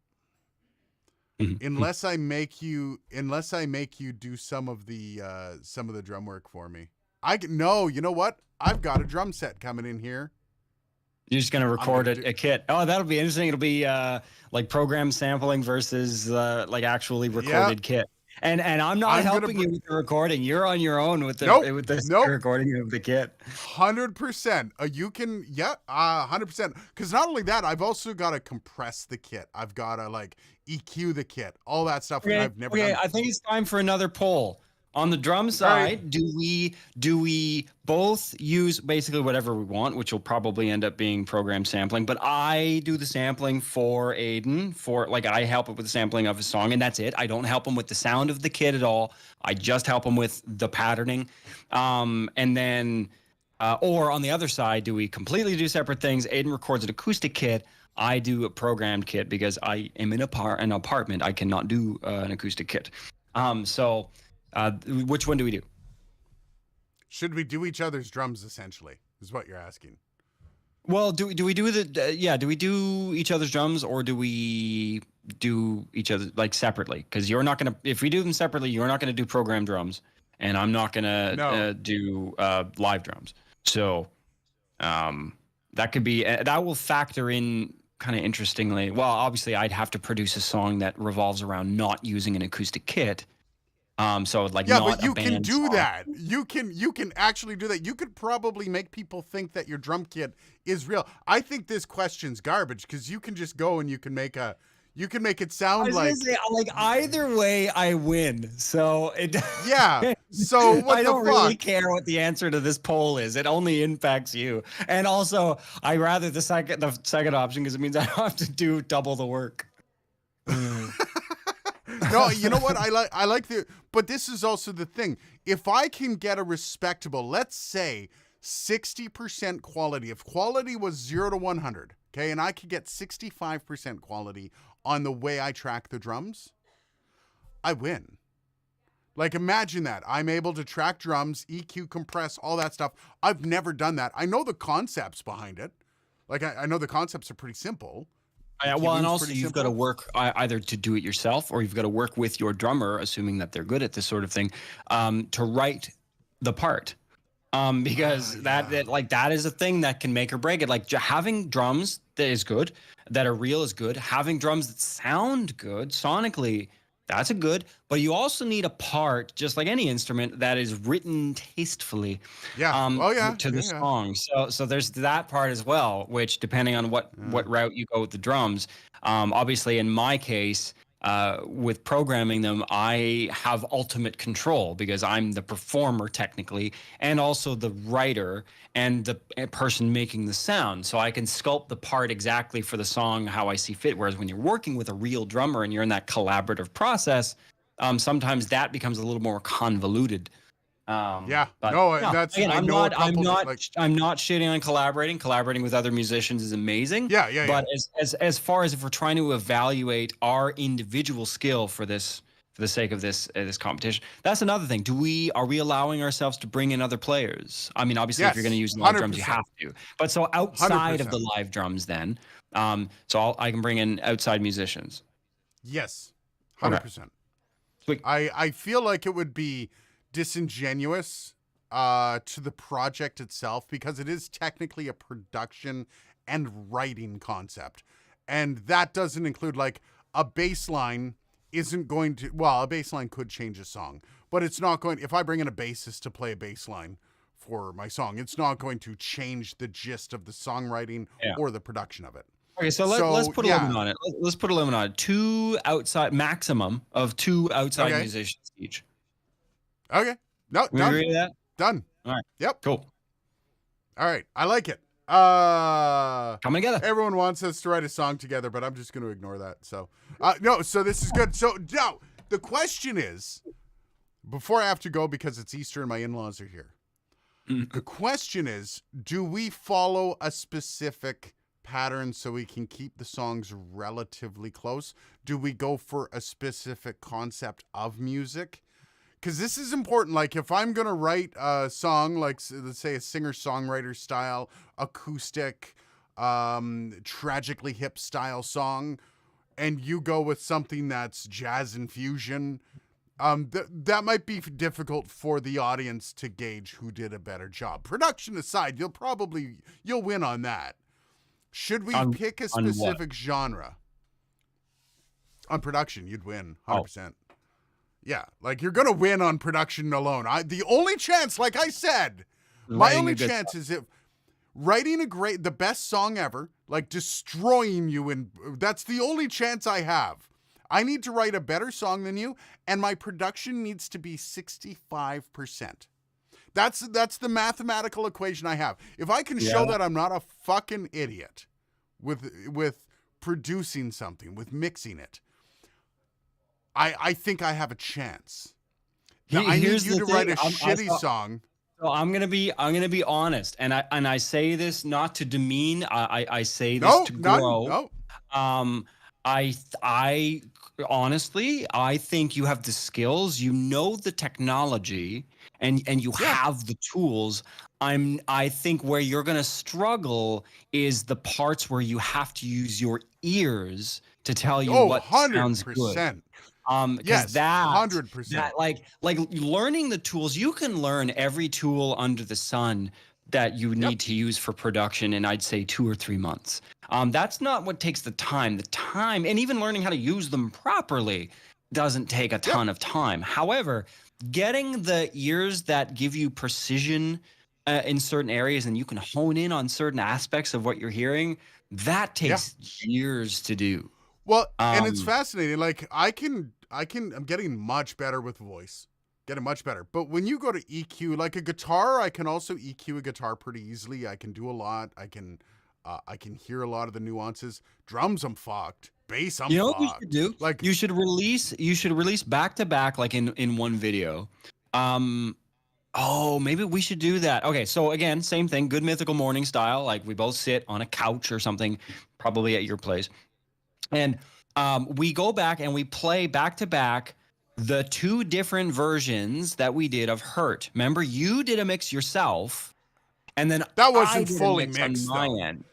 Unless I make you do some of the drum work for me. No, you know what? I've got a drum set coming in here. You're just gonna record a kit. Oh, that'll be interesting. It'll be like program sampling versus like actually recorded kit. And I'm not helping you with the recording. You're on your own with the recording of the kit. 100%. You can 100%. Because not only that, I've also got to compress the kit. I've got to like EQ the kit, all that stuff. Okay, I've never done. I think it's time for another poll. On the drum side, do we both use basically whatever we want, which will probably end up being program sampling, but I do the sampling for Aiden, for like I help him with the sampling of his song, and that's it. I don't help him with the sound of the kit at all. I just help him with the patterning. And then or on the other side, do we completely do separate things? Aiden records an acoustic kit. I do a programmed kit because I am in an apartment. I cannot do an acoustic kit. Which one do we do? Should we do each other's drums, essentially, is what you're asking. Well, do we do do we do each other's drums, or do we do each other like separately? Because you're not going to, if we do them separately, you're not going to do program drums, and I'm not going to do live drums. So that could be, that will factor in kind of interestingly. Well, obviously I'd have to produce a song that revolves around not using an acoustic kit. So like, yeah, not but you can do song. that. You can actually do that. You could probably make people think that your drum kit is real. I think this question's garbage because you can just go and you can make it sound like either way I win. So it yeah. So what I don't the fuck? really care what the answer to this poll is. It only impacts you. And also, I rather the second option because it means I don't have to do double the work. No, you know what? I like but this is also the thing. If I can get a respectable, let's say 60% quality, if quality was 0 to 100, okay, and I could get 65% quality on the way I track the drums, I win. Like, imagine that. I'm able to track drums, EQ, compress, all that stuff. I've never done that. I know the concepts behind it. Like, I know the concepts are pretty simple. Well, and also you've got to work either to do it yourself or you've got to work with your drummer, assuming that they're good at this sort of thing, to write the part. Because that is a thing that can make or break it. Like having drums that is good, that are real is good. Having drums that sound good sonically, that's a good. But you also need a part, just like any instrument, that is written tastefully. Yeah. To the song. So there's that part as well, which depending on what route you go with the drums, obviously in my case, with programming them, I have ultimate control because I'm the performer technically, and also the writer and the person making the sound. So I can sculpt the part exactly for the song how I see fit. Whereas when you're working with a real drummer and you're in that collaborative process, sometimes that becomes a little more convoluted. Yeah, But no, yeah, that's again, I I'm know a not, I'm couple not, like I'm not shitting on collaborating. Collaborating with other musicians is amazing. yeah. But as far as if we're trying to evaluate our individual skill for this, for the sake of this competition, that's another thing. Are we allowing ourselves to bring in other players? I mean, obviously, if you're going to Yes, use live drums, you 100%. have to. But so outside of the 100%. live drums, then, I can bring in outside musicians. Yes, Okay. 100%. Sweet. I feel like it would be disingenuous to the project itself because it is technically a production and writing concept. And that doesn't include like a bass line isn't going to, well, a bass line could change a song, but it's not going, if I bring in a bassist to play a bass line for my song, it's not going to change the gist of the songwriting Yeah. or the production of it. Okay, so let's put a limit on it. Let's put a limit on it. Maximum of two outside musicians each. Okay. No, We done. agree with that? Done. All right. Yep. Cool. All right. I like it. Coming together. Everyone wants us to write a song together, but I'm just going to ignore that. So, no, so this is good. So, no, the question is, before I have to go because it's Easter and my in-laws are here, the question is, do we follow a specific pattern so we can keep the songs relatively close? Do we go for a specific concept of music? Because this is important. Like, if I'm going to write a song, like, let's say a singer-songwriter style, acoustic, tragically hip style song, and you go with something that's jazz and fusion, that might be difficult for the audience to gauge who did a better job. Production aside, you'll win on that. Should we pick a specific genre? On production, you'd win 100%. Yeah, like you're gonna win on production alone. The only chance, like I said, my only chance is if writing the best song ever, like destroying you, and that's the only chance I have. I need to write a better song than you, and my production needs to be 65%. That's the mathematical equation I have. If I can show that I'm not a fucking idiot with producing something, with mixing it, I think I have a chance. Now, I need you to write a shitty song. So I'm gonna be honest, and I say this not to demean. I say this to grow. I honestly, I think you have the skills, you know the technology, and you have the tools. I think where you're gonna struggle is the parts where you have to use your ears to tell you what sounds good. Yes, that 100%. That like learning the tools, you can learn every tool under the sun that you need to use for production in, I'd say, 2 or 3 months. That's not what takes the time. The time, and even learning how to use them properly, doesn't take a ton of time. However, getting the ears that give you precision in certain areas, and you can hone in on certain aspects of what you're hearing, that takes years to do. Well, and it's fascinating. Like I'm getting much better with voice, getting much better. But when you go to EQ, like a guitar, I can also EQ a guitar pretty easily. I can do a lot. I can hear a lot of the nuances. Drums, I'm fucked. Bass, I'm fucked. You know what you should do? Like you should release back to back, like in one video. Oh, maybe we should do that. Okay, so again, same thing, Good Mythical Morning style. Like we both sit on a couch or something, probably at your place. And we go back and we play back to back the 2 different versions that we did of Hurt. Remember, you did a mix yourself, and then that wasn't fully mixed on my end.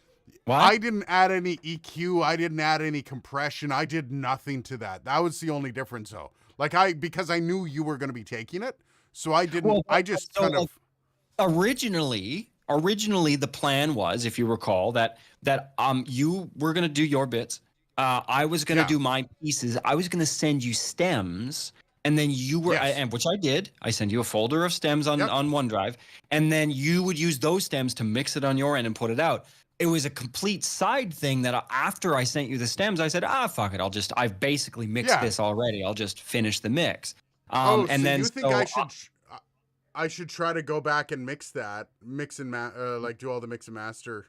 What? I didn't add any EQ. I didn't add any compression. I did nothing to that. That was the only difference, though. Like because I knew you were going to be taking it, so I didn't. Well, I just kind of originally the plan was, if you recall, that you were going to do your bits. I was going to do my pieces. I was going to send you stems, and then you were, and which I did. I send you a folder of stems on OneDrive, and then you would use those stems to mix it on your end and put it out. it was a complete side thing that after I sent you the stems, I said, fuck it. I've basically mixed Yeah. this already. I'll just finish the mix. Oh, And so then you think I should try to go back and mix and like do all the mix and master?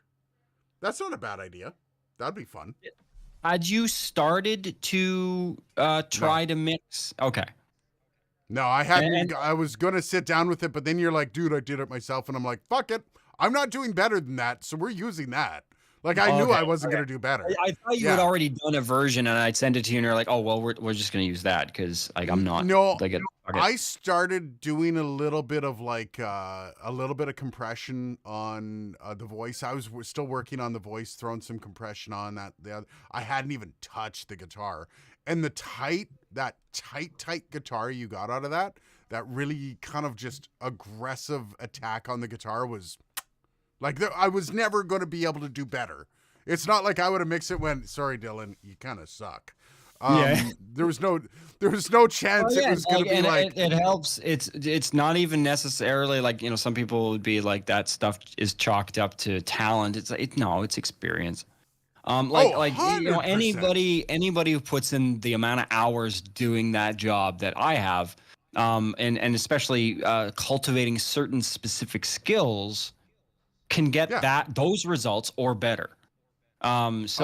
That's not a bad idea. That'd be fun. had you started to try to mix? Okay. No, I hadn't. And- I was gonna sit down with it, but then you're like, dude, I did it myself, and I'm like, fuck it. I'm not doing better than that, so we're using that. Like I knew I wasn't gonna do better. I thought you had already done a version, and I'd send it to you, and you're like, "Oh well, we're just gonna use that because like I'm not." No, like I started doing a little bit of compression on the voice. I was still working on the voice, throwing some compression on that. I hadn't even touched the guitar, and the tight guitar you got out of that really kind of just aggressive attack on the guitar was. Like, I was never going to be able to do better. It's not like I would have mixed it when, sorry, Dylan, you kind of suck. There was no chance it was going to be like. It helps. It's not even necessarily like, some people would be like that stuff is chalked up to talent. It's experience. Anybody who puts in the amount of hours doing that job that I have, and especially cultivating certain specific skills, can get those results or better. It's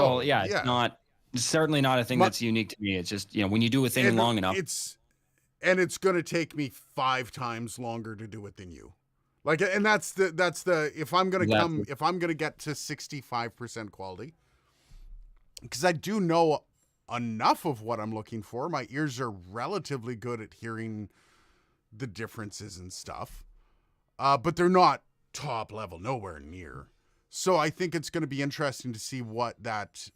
certainly not a thing that's unique to me. It's just, when you do a thing long enough, it's going to take me 5 times longer to do it than you. Like, and that's the if I'm going to get to 65% quality, because I do know enough of what I'm looking for. My ears are relatively good at hearing the differences and stuff. But they're not top level, nowhere near. So I think it's going to be interesting to see what that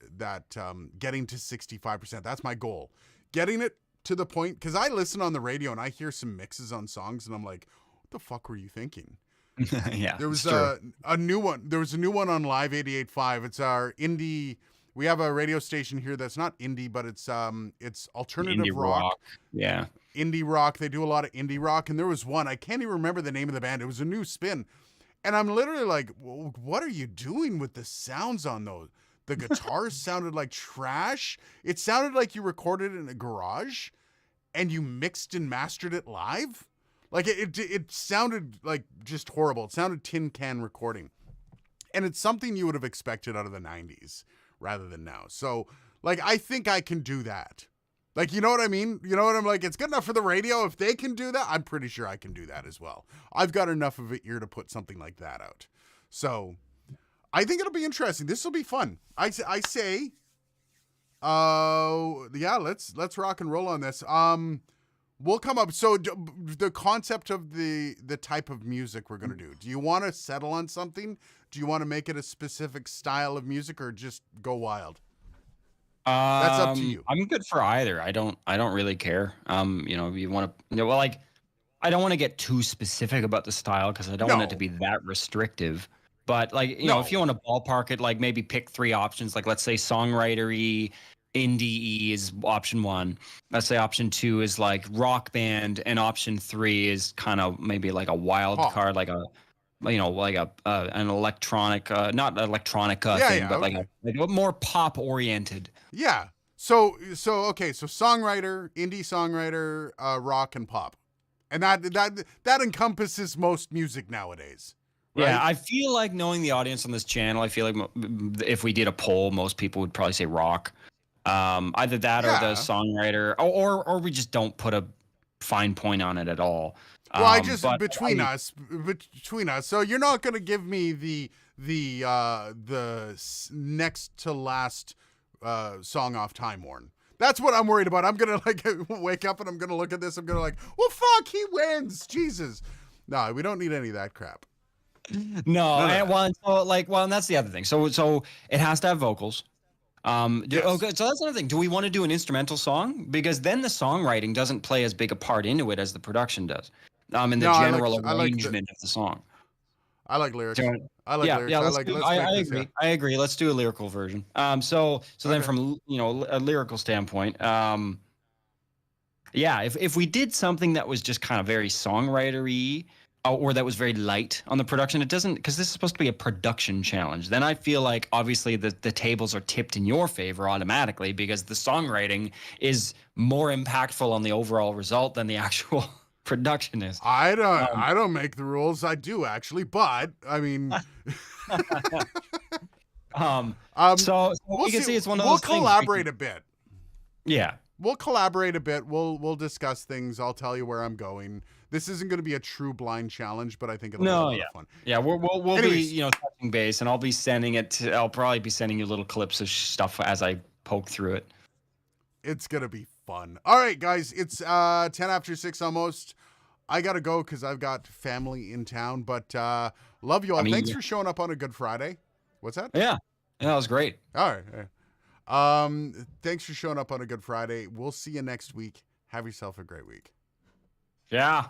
getting to 65%. That's my goal. Getting it to the point, because I listen on the radio and I hear some mixes on songs and I'm like, what the fuck were you thinking? Yeah. There was a new one. There was a new one on Live 88.5. It's our indie. We have a radio station here that's not indie, but it's alternative indie rock. Yeah. Indie rock. They do a lot of indie rock. And there was one, I can't even remember the name of the band. It was a new spin. And I'm literally like, what are you doing with the sounds on those? The guitars sounded like trash. It sounded like you recorded it in a garage and you mixed and mastered it live. Like it sounded like just horrible. It sounded tin can recording. And it's something you would have expected out of the 90s rather than now. So like, I think I can do that. Like, you know what I mean? You know what I'm like? It's good enough for the radio. If they can do that, I'm pretty sure I can do that as well. I've got enough of an ear to put something like that out. So I think it'll be interesting. This will be fun. I say, let's rock and roll on this. We'll come up. So the concept of the type of music we're going to do you want to settle on something? Do you want to make it a specific style of music or just go wild? That's up to you. I'm good for either. I don't really care. You want to, like, I don't want to get too specific about the style because I don't want it to be that restrictive. But like, if you want to ballpark it, like maybe pick 3 options. Like, let's say songwriter-y, indie is option 1. Let's say option 2 is like rock band, and option 3 is kind of maybe like a wild card, like a an electronic, not electronica thing, but like a more pop oriented. Yeah. So okay. So songwriter, indie songwriter, rock and pop, and that encompasses most music nowadays. Right? Yeah, I feel like knowing the audience on this channel, I feel like if we did a poll, most people would probably say rock. Either that or the songwriter, or we just don't put a fine point on it at all. Well, between us. So you're not going to give me the next to last song off Time Worn. That's what I'm worried about. I'm going to like wake up and I'm going to look at this. I'm going to like, well, fuck, he wins. Jesus. No, we don't need any of that crap. No. And that's the other thing. So it has to have vocals. Yes. Okay, so that's another thing. Do we want to do an instrumental song? Because then the songwriting doesn't play as big a part into it as the production does. In the general arrangement of the song. I like lyrics. So, I like lyrics. I agree. Let's do a lyrical version. So then from a lyrical standpoint, if we did something that was just kind of very songwriter-y, or that was very light on the production. It doesn't, because this is supposed to be a production challenge. Then I feel like obviously the tables are tipped in your favor automatically because the songwriting is more impactful on the overall result than the actual production is. I don't make the rules. I do actually, but I mean, So we'll you can see it's one of we'll those things. collaborate a bit. Yeah. We'll collaborate a bit. We'll discuss things. I'll tell you where I'm going. This isn't going to be a true blind challenge, but I think it'll be a lot of fun. Yeah, we'll be, Anyways. touching base, and I'll be sending it. I'll probably be sending you little clips of stuff as I poke through it. It's going to be fun. All right, guys. It's 10 after 6 almost. I got to go because I've got family in town, but love you all. Thanks for showing up on a Good Friday. What's that? Yeah, that was great. All right. Thanks for showing up on a Good Friday. We'll see you next week. Have yourself a great week. Yeah.